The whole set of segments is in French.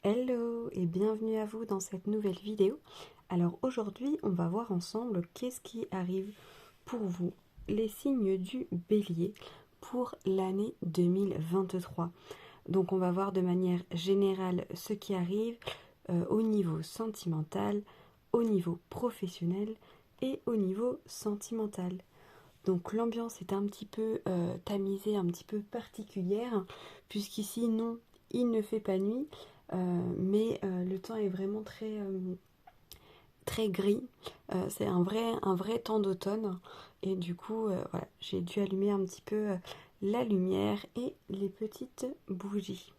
Hello et bienvenue à vous dans cette nouvelle vidéo. Alors aujourd'hui, on va voir ensemble qu'est-ce qui arrive pour vous, les signes du bélier pour l'année 2023. Donc on va voir de manière générale ce qui arrive au niveau sentimental, au niveau professionnel et au niveau sentimental. Donc l'ambiance est un petit peu tamisée, un petit peu particulière, puisqu'ici non, il ne fait pas nuit, mais le temps est vraiment très gris. C'est un vrai temps d'automne. Et du coup, voilà, j'ai dû allumer un petit peu la lumière et les petites bougies.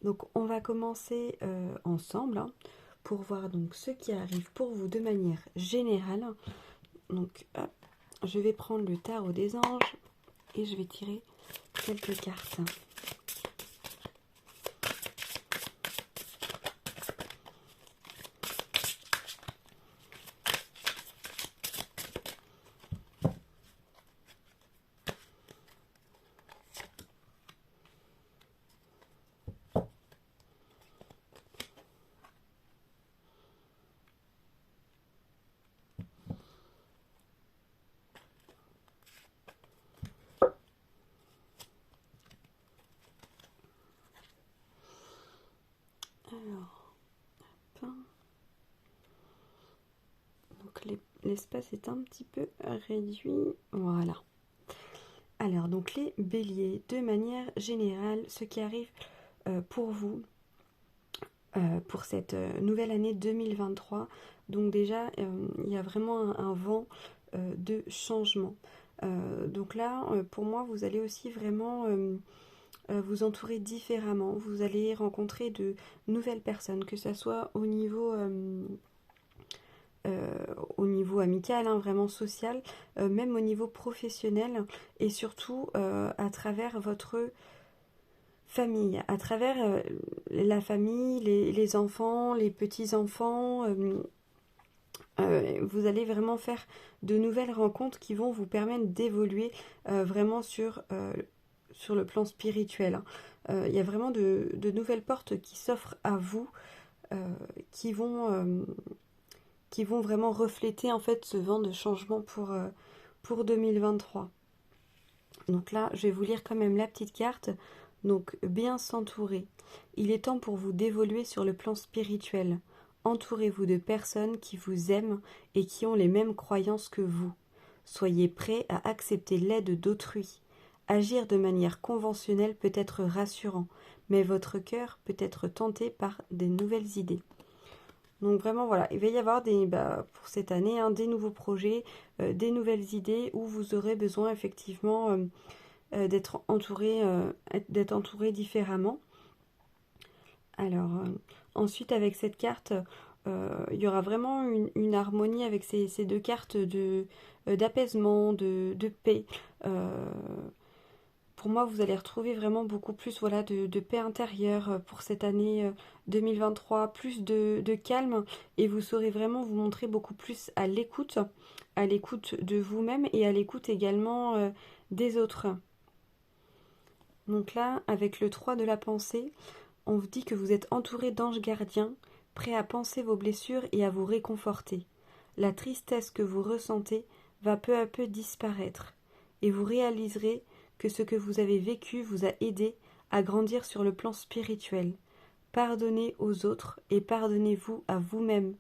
Donc on va commencer ensemble pour voir donc ce qui arrive pour vous de manière générale. Donc hop, je vais prendre le tarot des anges et je vais tirer quelques cartes. Alors, hop. Donc l'espace est un petit peu réduit. Voilà. Alors, donc les béliers, de manière générale, ce qui arrive pour vous, pour cette nouvelle année 2023. Donc déjà, il y a vraiment un vent de changement. Donc là, pour moi, vous allez aussi vraiment vous entourer différemment. Vous allez rencontrer de nouvelles personnes, que ce soit au niveau amical, hein, vraiment social, même au niveau professionnel et surtout à travers votre famille, à travers la famille, les enfants, les petits-enfants. Vous allez vraiment faire de nouvelles rencontres qui vont vous permettre d'évoluer vraiment sur le plan spirituel, hein. Il y a vraiment de nouvelles portes qui s'offrent à vous, euh, qui vont qui vont vraiment refléter en fait ce vent de changement pour 2023. Donc là, je vais vous lire quand même la petite carte. Donc, bien s'entourer. Il est temps pour vous d'évoluer sur le plan spirituel. Entourez-vous de personnes qui vous aiment et qui ont les mêmes croyances que vous. Soyez prêts à accepter l'aide d'autrui. Agir de manière conventionnelle peut être rassurant, mais votre cœur peut être tenté par des nouvelles idées. Donc vraiment voilà, il va y avoir pour cette année des nouveaux projets, des nouvelles idées où vous aurez besoin effectivement d'être entouré différemment. Alors ensuite avec cette carte, il y aura vraiment une harmonie avec ces deux cartes d'apaisement, de paix. Pour moi, vous allez retrouver vraiment beaucoup plus voilà, de paix intérieure pour cette année 2023, plus de calme, et vous saurez vraiment vous montrer beaucoup plus à l'écoute de vous-même et à l'écoute également des autres. Donc là, avec le 3 de la pensée, on vous dit que vous êtes entouré d'anges gardiens, prêts à panser vos blessures et à vous réconforter. La tristesse que vous ressentez va peu à peu disparaître, et vous réaliserez que ce que vous avez vécu vous a aidé à grandir sur le plan spirituel. Pardonnez aux autres et pardonnez-vous à vous-même.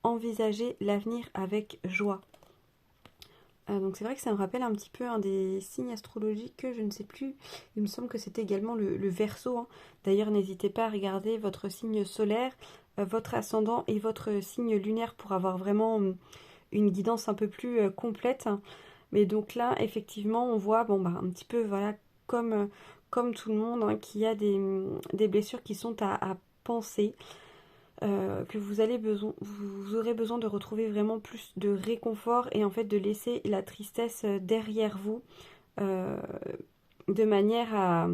Envisagez l'avenir avec joie. Donc c'est vrai que ça me rappelle un petit peu un des signes astrologiques que je ne sais plus. Il me semble que c'était également le Verseau, hein. D'ailleurs, n'hésitez pas à regarder votre signe solaire, votre ascendant et votre signe lunaire pour avoir vraiment une guidance un peu plus complète. Mais donc là, effectivement, on voit un petit peu voilà comme tout le monde, hein, qu'il y a des blessures qui sont à penser. Que vous aurez besoin de retrouver vraiment plus de réconfort et en fait de laisser la tristesse derrière vous euh, de manière à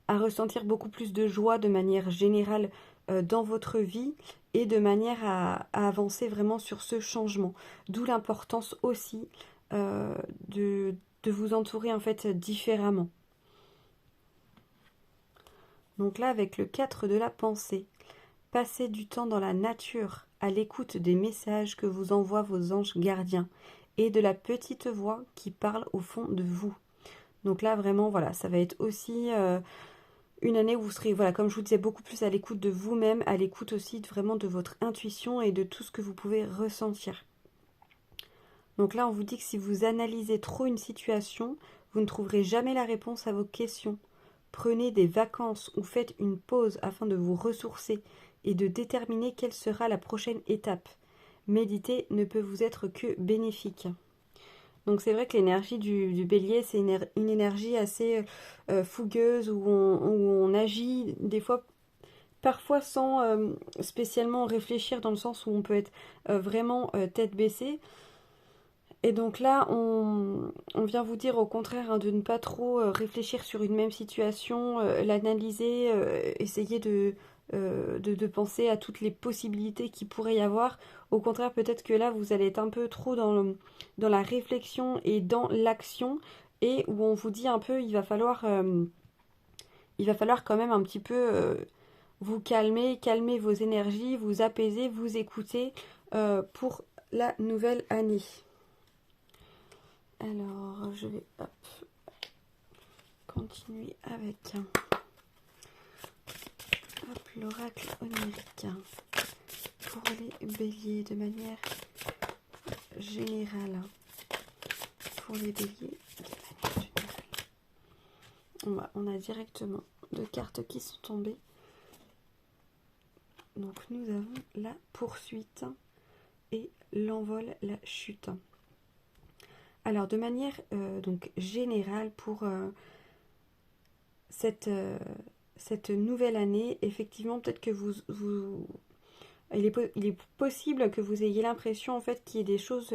ressentir beaucoup plus de joie de manière générale dans votre vie et de manière à avancer vraiment sur ce changement. D'où l'importance aussi euh, de vous entourer en fait différemment. Donc là, avec le 4 de la pensée, passez du temps dans la nature, à l'écoute des messages que vous envoient vos anges gardiens et de la petite voix qui parle au fond de vous. Donc là, vraiment, voilà, ça va être aussi une année où vous serez, voilà, comme je vous disais, beaucoup plus à l'écoute de vous-même, à l'écoute aussi vraiment de votre intuition et de tout ce que vous pouvez ressentir. Donc là, on vous dit que si vous analysez trop une situation, vous ne trouverez jamais la réponse à vos questions. Prenez des vacances ou faites une pause afin de vous ressourcer et de déterminer quelle sera la prochaine étape. Méditer ne peut vous être que bénéfique. Donc c'est vrai que l'énergie du bélier, c'est une énergie assez fougueuse où on agit des fois, parfois sans spécialement réfléchir, dans le sens où on peut être vraiment tête baissée. Et donc là, on vient vous dire au contraire de ne pas trop réfléchir sur une même situation, l'analyser, essayer de penser à toutes les possibilités qu'il pourrait y avoir. Au contraire, peut-être que là, vous allez être un peu trop dans la réflexion et dans l'action, et où on vous dit un peu, il va falloir quand même un petit peu vous calmer vos énergies, vous apaiser, vous écouter pour la nouvelle année. Alors, je vais continuer avec l'oracle onirique pour les béliers de manière générale. Pour les béliers de manière générale. On a directement deux cartes qui sont tombées. Donc nous avons la poursuite et l'envol, la chute. Alors de manière donc générale pour cette nouvelle année, effectivement peut-être que il est possible que vous ayez l'impression en fait qu'il y ait des choses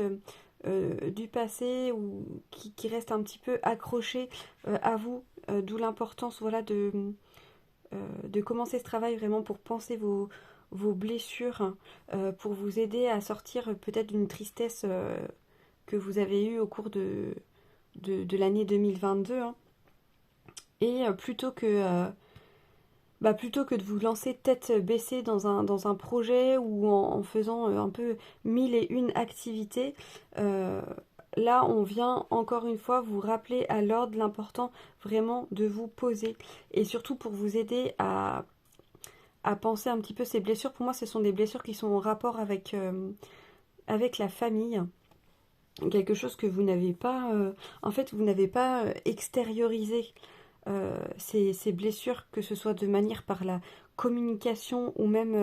du passé ou qui restent un petit peu accrochées à vous, d'où l'importance voilà de commencer ce travail vraiment pour penser vos blessures, pour vous aider à sortir peut-être d'une tristesse que vous avez eue au cours de l'année 2022. Hein. Et plutôt que de vous lancer tête baissée dans un projet ou en faisant un peu mille et une activités, là on vient encore une fois vous rappeler à l'ordre l'important vraiment de vous poser. Et surtout pour vous aider à penser un petit peu ces blessures. Pour moi, ce sont des blessures qui sont en rapport avec la famille. Quelque chose que vous n'avez pas... en fait, vous n'avez pas extériorisé ces blessures, que ce soit de manière par la communication ou même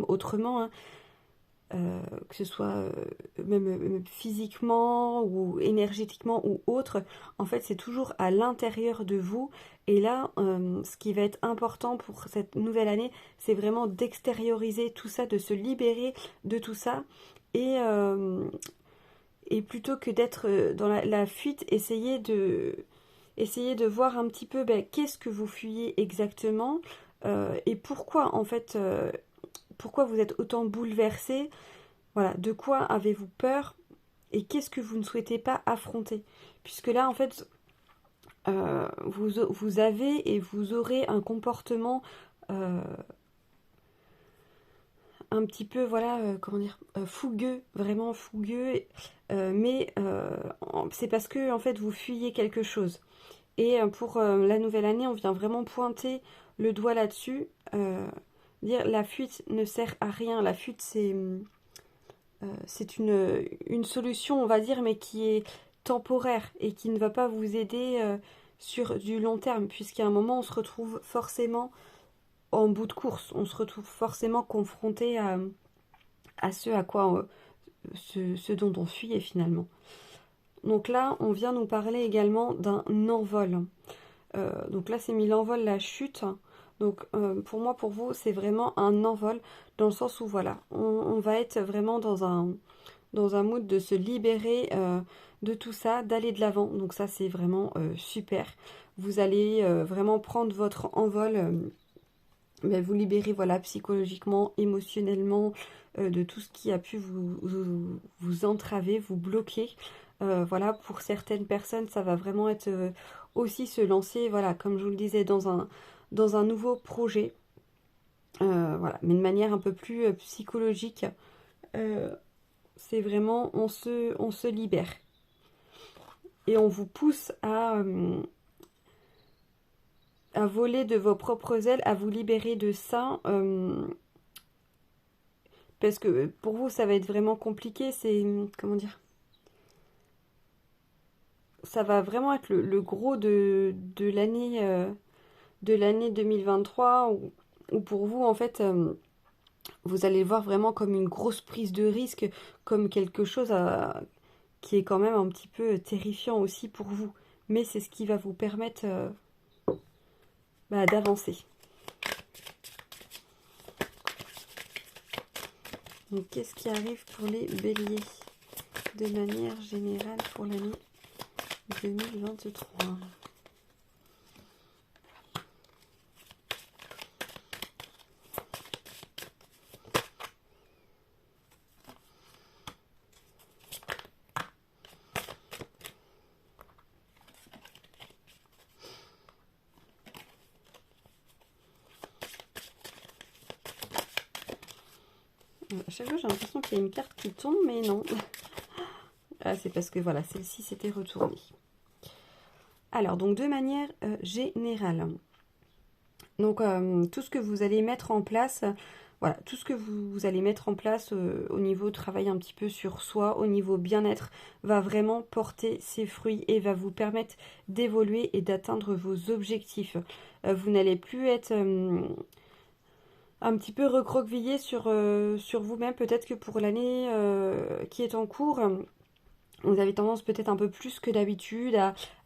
autrement, hein, que ce soit même physiquement ou énergétiquement ou autre. En fait, c'est toujours à l'intérieur de vous. Et là, ce qui va être important pour cette nouvelle année, c'est vraiment d'extérioriser tout ça, de se libérer de tout ça. Et plutôt que d'être dans la fuite, essayez de voir un petit peu qu'est-ce que vous fuyez exactement et pourquoi en fait pourquoi vous êtes autant bouleversé, voilà, de quoi avez-vous peur et qu'est-ce que vous ne souhaitez pas affronter, puisque là en fait vous avez et vous aurez un comportement un petit peu, voilà, comment dire, fougueux, vraiment fougueux, mais c'est parce que en fait vous fuyez quelque chose. Et pour la nouvelle année, on vient vraiment pointer le doigt là-dessus, dire la fuite ne sert à rien. La fuite, c'est une solution, on va dire, mais qui est temporaire et qui ne va pas vous aider sur du long terme, puisqu'à un moment, on se retrouve forcément en bout de course, on se retrouve forcément confronté à ce à quoi ce dont on fuyait finalement. Donc là, on vient nous parler également d'un envol. Donc là, c'est mis l'envol, la chute. Donc pour moi, pour vous, c'est vraiment un envol dans le sens où voilà, on va être vraiment dans un mood de se libérer de tout ça, d'aller de l'avant. Donc ça, c'est vraiment super. Vous allez vraiment prendre votre envol, vous libérer voilà, psychologiquement, émotionnellement, de tout ce qui a pu vous entraver, vous bloquer. Voilà, pour certaines personnes, ça va vraiment être aussi se lancer, voilà, comme je vous le disais, dans un nouveau projet. Voilà, mais de manière un peu plus psychologique. C'est vraiment, on se libère. Et on vous pousse à voler de vos propres ailes, à vous libérer de ça. Parce que pour vous, ça va être vraiment compliqué. C'est, comment dire, ça va vraiment être le gros de l'année 2023, où pour vous, en fait, vous allez le voir vraiment comme une grosse prise de risque, comme quelque chose qui est quand même un petit peu terrifiant aussi pour vous. Mais c'est ce qui va vous permettre d'avancer. Donc, qu'est-ce qui arrive pour les béliers de manière générale pour l'année 2023? À chaque fois, j'ai l'impression qu'il y a une carte qui tombe, mais non. Ah, c'est parce que voilà, celle-ci s'était retournée. Alors, donc de manière générale, donc tout ce que vous allez mettre en place, voilà, tout ce que vous allez mettre en place au niveau travail un petit peu sur soi, au niveau bien-être, va vraiment porter ses fruits et va vous permettre d'évoluer et d'atteindre vos objectifs. Vous n'allez plus être un petit peu recroquevillé sur vous-même. Peut-être que pour l'année qui est en cours, vous avez tendance peut-être un peu plus que d'habitude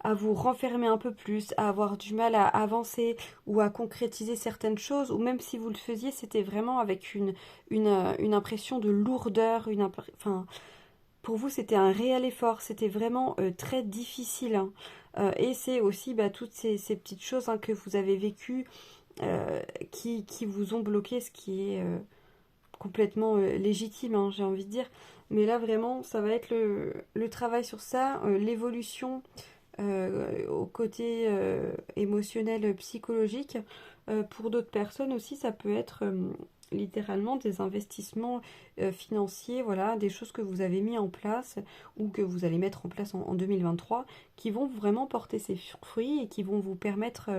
à vous renfermer un peu plus, à avoir du mal à avancer ou à concrétiser certaines choses, ou même si vous le faisiez, c'était vraiment avec une impression de lourdeur, enfin, pour vous c'était un réel effort, c'était vraiment très difficile. Hein. Et c'est aussi toutes ces petites choses que vous avez vécues qui vous ont bloqué, ce qui est complètement légitime, hein, j'ai envie de dire. Mais là, vraiment, ça va être le travail sur ça, l'évolution au côté émotionnel, psychologique. Pour d'autres personnes aussi, ça peut être littéralement des investissements financiers, voilà, des choses que vous avez mis en place ou que vous allez mettre en place en 2023 qui vont vraiment porter ses fruits et qui vont vous permettre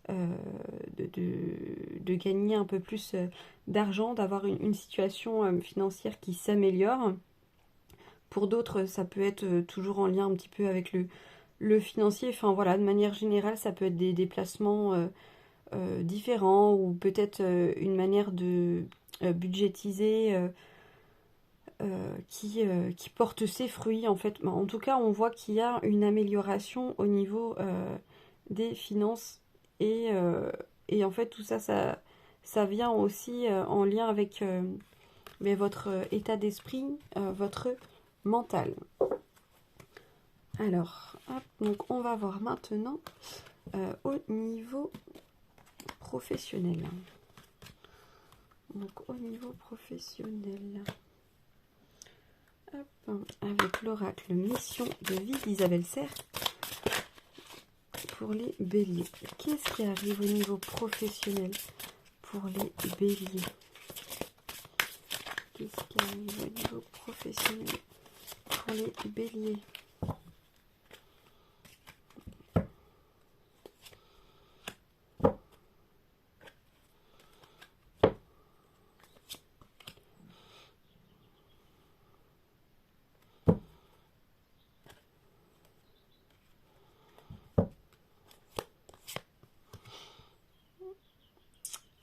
de gagner un peu plus d'argent, d'avoir une situation financière qui s'améliore. Pour d'autres, ça peut être toujours en lien un petit peu avec le financier. Enfin voilà, de manière générale, ça peut être des déplacements différents ou peut-être une manière de budgétiser qui porte ses fruits en fait. En tout cas, on voit qu'il y a une amélioration au niveau des finances et en fait tout ça, ça vient aussi en lien avec votre état d'esprit, votre mental. Alors, hop, donc on va voir maintenant au niveau professionnel. Donc au niveau professionnel, hop, avec l'oracle Mission de vie d'Isabelle Serre pour les béliers. Qu'est-ce qui arrive au niveau professionnel pour les béliers? Qu'est-ce qui arrive au niveau professionnel pour les béliers?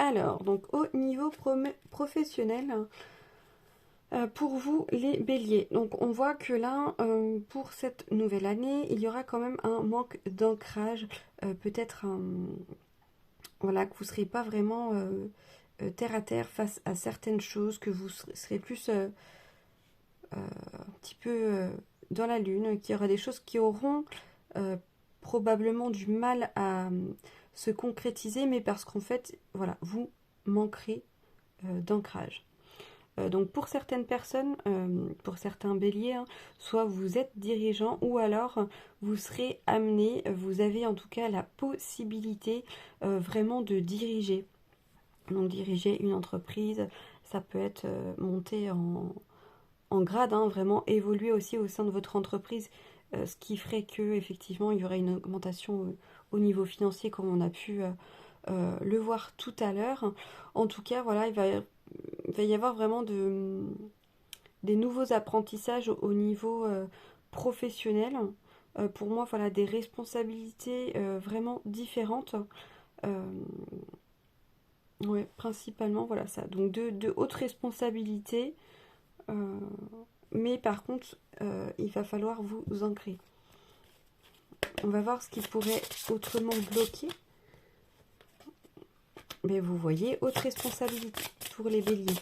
Alors, donc au niveau professionnel, pour vous les béliers, donc on voit que là, pour cette nouvelle année, il y aura quand même un manque d'ancrage, peut-être voilà, que vous ne serez pas vraiment terre à terre face à certaines choses, que vous serez plus un petit peu dans la lune, qu'il y aura des choses qui auront probablement du mal à se concrétiser, mais parce qu'en fait, voilà, vous manquerez d'ancrage. Donc pour certaines personnes, pour certains béliers, hein, soit vous êtes dirigeant ou alors vous serez amené, vous avez en tout cas la possibilité vraiment de diriger. Donc diriger une entreprise, ça peut être monter en grade, hein, vraiment évoluer aussi au sein de votre entreprise, ce qui ferait que effectivement il y aurait une augmentation au niveau financier comme on a pu le voir tout à l'heure. En tout cas, voilà, il va y avoir vraiment des nouveaux apprentissages au niveau professionnel. Pour moi, voilà, des responsabilités vraiment différentes. Euh, ouais, principalement, voilà ça. Donc de hautes responsabilités. euh, mais par contre, il va falloir vous ancrer. On va voir ce qui pourrait autrement bloquer. Mais vous voyez, haute responsabilité pour les béliers.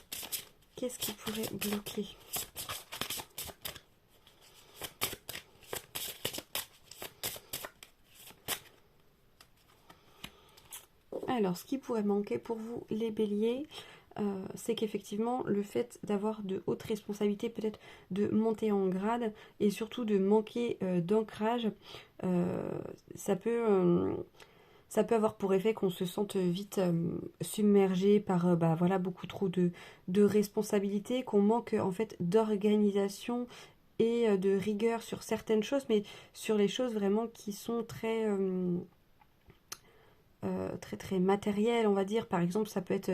Qu'est-ce qui pourrait bloquer? Alors, ce qui pourrait manquer pour vous, les béliers, c'est qu'effectivement, le fait d'avoir de hautes responsabilités, peut-être de monter en grade, et surtout de manquer d'ancrage, euh, ça peut... euh, ça peut avoir pour effet qu'on se sente vite submergé par bah, voilà, beaucoup trop de responsabilités, qu'on manque en fait d'organisation et de rigueur sur certaines choses, mais sur les choses vraiment qui sont très matérielles, on va dire. Par exemple, ça peut être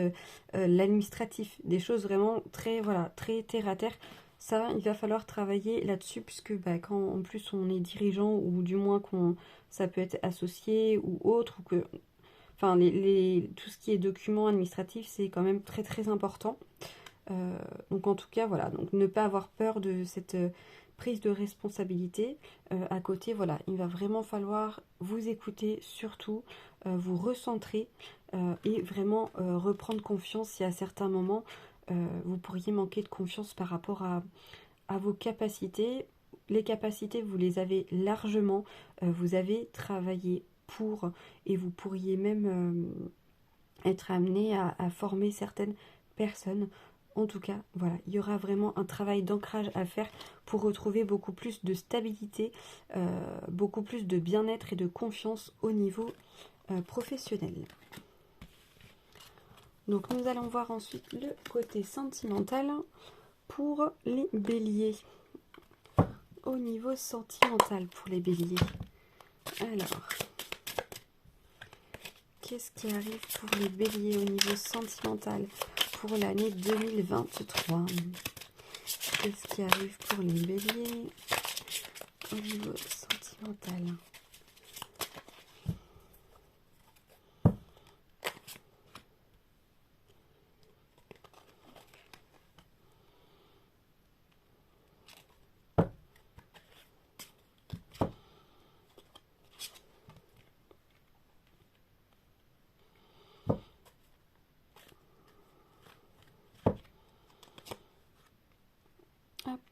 l'administratif, des choses vraiment très, voilà, très terre à terre. Ça, il va falloir travailler là-dessus, puisque bah, quand en plus on est dirigeant, ou du moins qu'on ça peut être associé ou autre, ou que enfin, tout ce qui est documents administratifs, c'est quand même très important. Donc en tout cas, voilà, donc ne pas avoir peur de cette prise de responsabilité. À côté, voilà, il va vraiment falloir vous écouter, surtout vous recentrer et vraiment reprendre confiance si à certains moments vous pourriez manquer de confiance par rapport à vos capacités. Les capacités, vous les avez largement, vous avez travaillé pour, et vous pourriez même être amené à former certaines personnes. En tout cas, voilà, il y aura vraiment un travail d'ancrage à faire pour retrouver beaucoup plus de stabilité, beaucoup plus de bien-être et de confiance au niveau professionnel. Donc nous allons voir ensuite le côté sentimental pour les béliers. Au niveau sentimental pour les béliers. Alors, qu'est-ce qui arrive pour les béliers au niveau sentimental pour l'année 2023? Qu'est-ce qui arrive pour les béliers au niveau sentimental?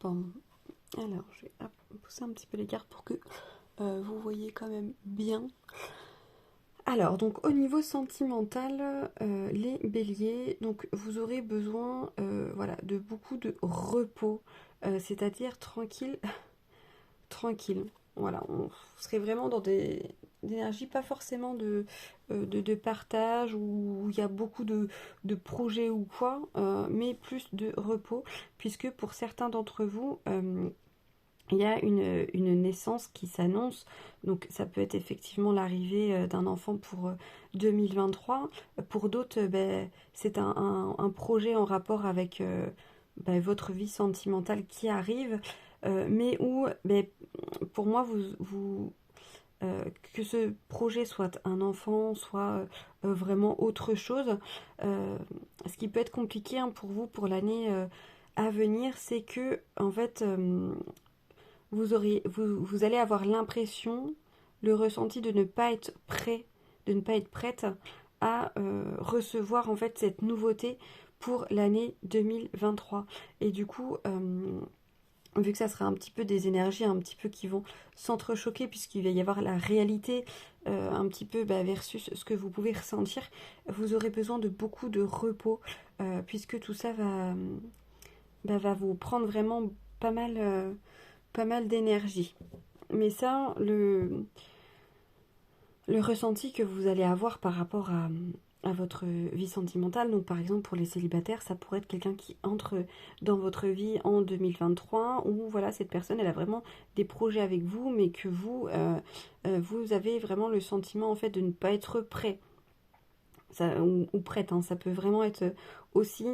Bon. Alors, je vais pousser un petit peu les cartes pour que vous voyez quand même bien. Alors, donc au niveau sentimental, les béliers, donc vous aurez besoin voilà, de beaucoup de repos, c'est-à-dire tranquille, tranquille. Voilà, on serait vraiment dans des énergies pas forcément de partage où il y a beaucoup de projets ou quoi, mais plus de repos, puisque pour certains d'entre vous, il y a une naissance qui s'annonce, donc ça peut être effectivement l'arrivée d'un enfant pour 2023. Pour d'autres, c'est un projet en rapport avec votre vie sentimentale qui arrive, mais où, pour moi, que ce projet soit un enfant, soit vraiment autre chose, ce qui peut être compliqué hein, pour vous pour l'année à venir, c'est que, en fait, vous allez avoir l'impression, le ressenti de ne pas être prêt, de ne pas être prête à recevoir en fait cette nouveauté pour l'année 2023. Et du coup, vu que ça sera un petit peu des énergies un petit peu qui vont s'entrechoquer puisqu'il va y avoir la réalité un petit peu versus ce que vous pouvez ressentir, vous aurez besoin de beaucoup de repos puisque tout ça bah, va vous prendre vraiment pas mal d'énergie. Mais ça, le ressenti que vous allez avoir par rapport à votre vie sentimentale, donc par exemple pour les célibataires, ça pourrait être quelqu'un qui entre dans votre vie en 2023, où voilà, cette personne, elle a vraiment des projets avec vous, mais que vous, vous avez vraiment le sentiment en fait de ne pas être prêt. Ça, ou prête, hein, ça peut vraiment être aussi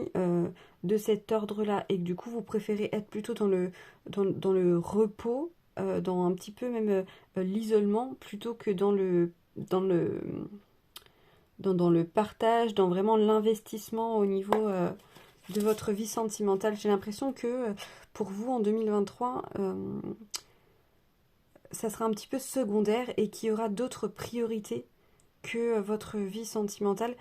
de cet ordre-là, et que du coup vous préférez être plutôt dans le repos, dans un petit peu même l'isolement, plutôt que dans le, dans le partage, dans vraiment l'investissement au niveau de votre vie sentimentale. J'ai l'impression que pour vous en 2023, ça sera un petit peu secondaire et qu'il y aura d'autres priorités que votre vie sentimentale.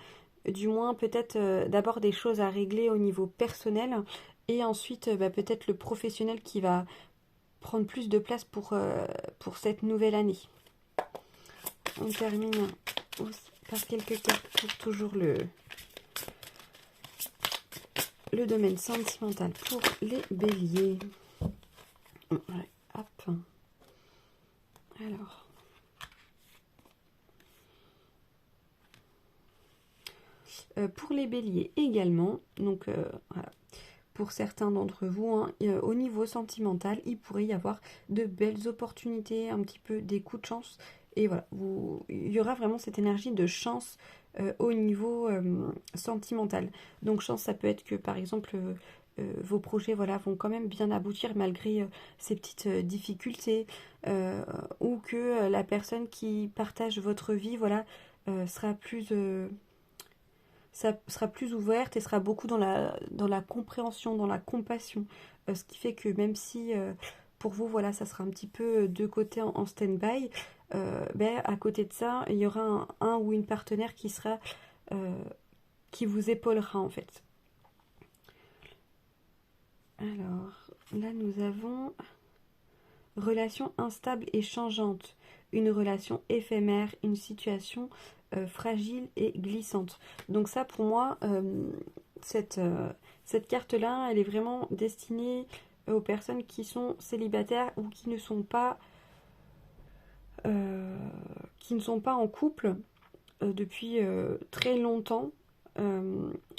Du moins, peut-être d'abord des choses à régler au niveau personnel et ensuite bah, peut-être le professionnel qui va prendre plus de place pour cette nouvelle année. On termine par quelques cartes pour toujours le domaine sentimental pour les béliers. Ouais, hop. Alors. Pour les béliers également, donc voilà. Pour certains d'entre vous, hein, au niveau sentimental, il pourrait y avoir de belles opportunités, un petit peu des coups de chance. Et voilà, il y aura vraiment cette énergie de chance au niveau sentimental. Donc chance, ça peut être que par exemple vos projets voilà, vont quand même bien aboutir malgré ces petites difficultés, ou que la personne qui partage votre vie voilà, sera plus... ça sera plus ouverte et sera beaucoup dans la compréhension, dans la compassion. Ce qui fait que même si pour vous, voilà, ça sera un petit peu de côté en stand-by, ben, à côté de ça, il y aura un ou une partenaire qui sera qui vous épaulera en fait. Alors, là nous avons relation instable et changeante, une relation éphémère, une situation fragile et glissante. Donc ça pour moi, cette carte-là, elle est vraiment destinée aux personnes qui sont célibataires ou qui ne sont pas en couple depuis très longtemps.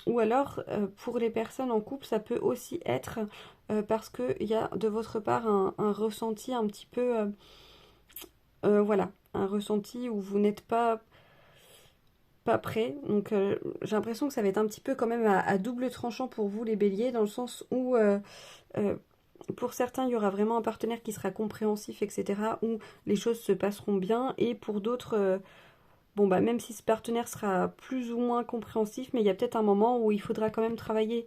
Ou alors, pour les personnes en couple, ça peut aussi être parce qu'il y a de votre part un ressenti un petit peu... voilà, un ressenti où vous n'êtes pas prêt. Donc j'ai l'impression que ça va être un petit peu quand même à double tranchant pour vous les béliers, dans le sens où euh, pour certains il y aura vraiment un partenaire qui sera compréhensif, etc., où les choses se passeront bien, et pour d'autres... bon bah même si ce partenaire sera plus ou moins compréhensif, mais il y a peut-être un moment où il faudra quand même travailler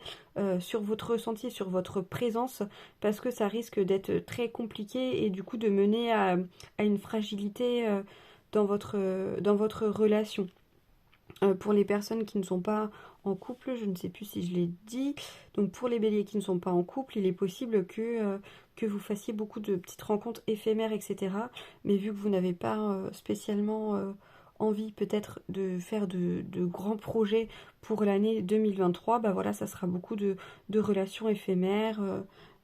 sur votre ressenti, sur votre présence, parce que ça risque d'être très compliqué et du coup de mener à une fragilité dans votre relation. Pour les personnes qui ne sont pas en couple, je ne sais plus si je l'ai dit, donc pour les béliers qui ne sont pas en couple, il est possible que vous fassiez beaucoup de petites rencontres éphémères, etc. Mais vu que vous n'avez pas spécialement envie peut-être de faire de grands projets pour l'année 2023, bah voilà, ça sera beaucoup de relations éphémères,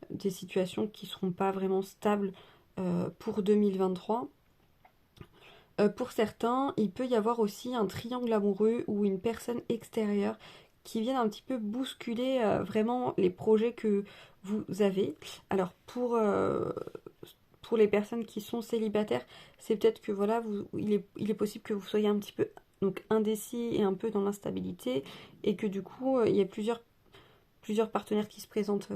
des situations qui ne seront pas vraiment stables pour 2023. Pour certains, il peut y avoir aussi un triangle amoureux ou une personne extérieure qui viennent un petit peu bousculer vraiment les projets que vous avez. Alors pour les personnes qui sont célibataires, c'est peut-être que voilà, il est possible que vous soyez un petit peu donc indécis et un peu dans l'instabilité, et que du coup il y a plusieurs partenaires qui se présentent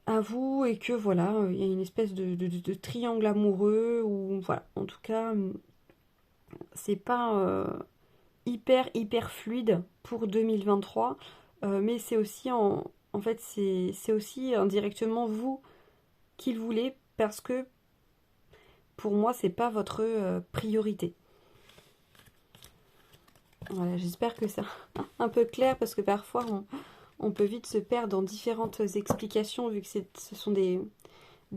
à vous, et que voilà, il y a une espèce de triangle amoureux, ou voilà, en tout cas c'est pas hyper fluide pour 2023, mais c'est aussi en fait c'est aussi indirectement vous qui le voulez, parce que pour moi c'est pas votre priorité. Voilà, j'espère que c'est un peu clair, parce que parfois on peut vite se perdre dans différentes explications, vu que ce sont des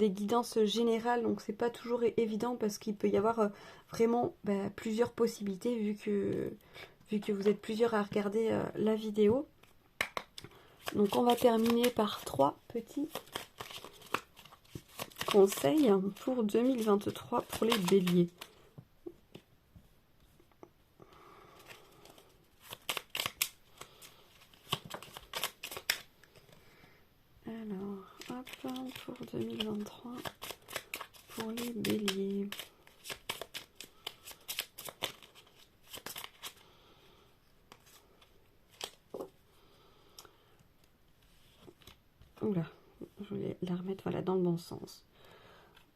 guidances générales, donc c'est pas toujours évident, parce qu'il peut y avoir vraiment plusieurs possibilités, vu que vous êtes plusieurs à regarder la vidéo. Donc on va terminer par 3 petits conseils pour 2023 pour les béliers. Alors, hop, pour 2023 pour les béliers. Oula, je voulais la remettre voilà, dans le bon sens.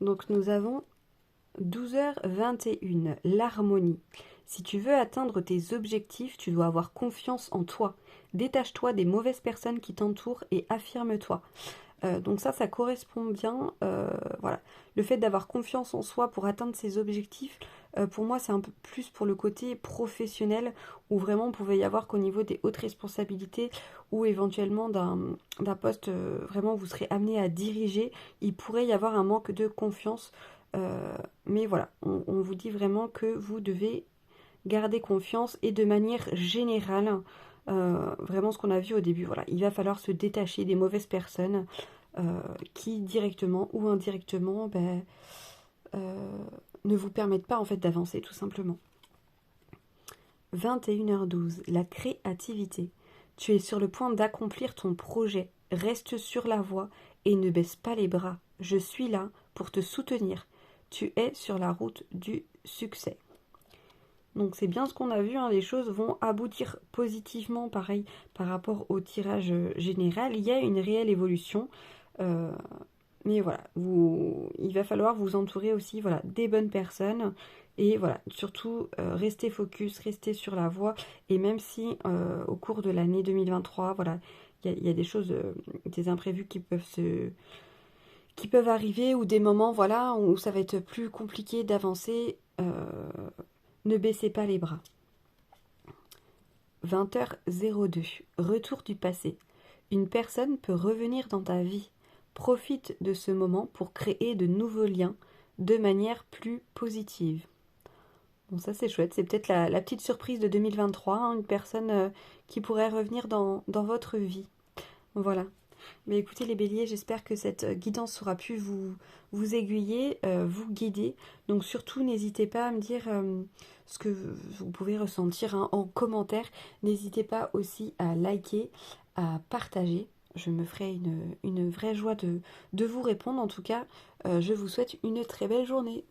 Donc nous avons 12h21, l'harmonie. Si tu veux atteindre tes objectifs, tu dois avoir confiance en toi. Détache-toi des mauvaises personnes qui t'entourent et affirme-toi. Donc ça correspond bien. Voilà. Le fait d'avoir confiance en soi pour atteindre ses objectifs, pour moi, c'est un peu plus pour le côté professionnel, où vraiment, on pouvait y avoir qu'au niveau des hautes responsabilités, ou éventuellement d'un poste, vraiment, vous serez amené à diriger, il pourrait y avoir un manque de confiance. Mais voilà, on vous dit vraiment que vous devez garder confiance et de manière générale, vraiment ce qu'on a vu au début, voilà, il va falloir se détacher des mauvaises personnes qui directement ou indirectement ne vous permettent pas en fait d'avancer tout simplement. 21h12, la créativité. Tu es sur le point d'accomplir ton projet. Reste sur la voie et ne baisse pas les bras. Je suis là pour te soutenir. Tu es sur la route du succès. Donc c'est bien ce qu'on a vu, hein, les choses vont aboutir positivement, pareil, par rapport au tirage général. Il y a une réelle évolution. Mais voilà, il va falloir vous entourer aussi voilà, des bonnes personnes. Et voilà, surtout restez focus, restez sur la voie. Et même si au cours de l'année 2023, voilà, il y a des choses, des imprévus qui peuvent arriver, ou des moments voilà, où ça va être plus compliqué d'avancer, ne baissez pas les bras. 20h02, retour du passé. Une personne peut revenir dans ta vie. Profite de ce moment pour créer de nouveaux liens de manière plus positive. Bon, ça c'est chouette, c'est peut-être la petite surprise de 2023, hein, une personne qui pourrait revenir dans votre vie. Voilà. Mais écoutez les béliers, j'espère que cette guidance aura pu vous aiguiller, vous guider. Donc surtout, n'hésitez pas à me dire ce que vous pouvez ressentir hein, en commentaire. N'hésitez pas aussi à liker, à partager. Je me ferai une vraie joie de vous répondre. En tout cas, je vous souhaite une très belle journée.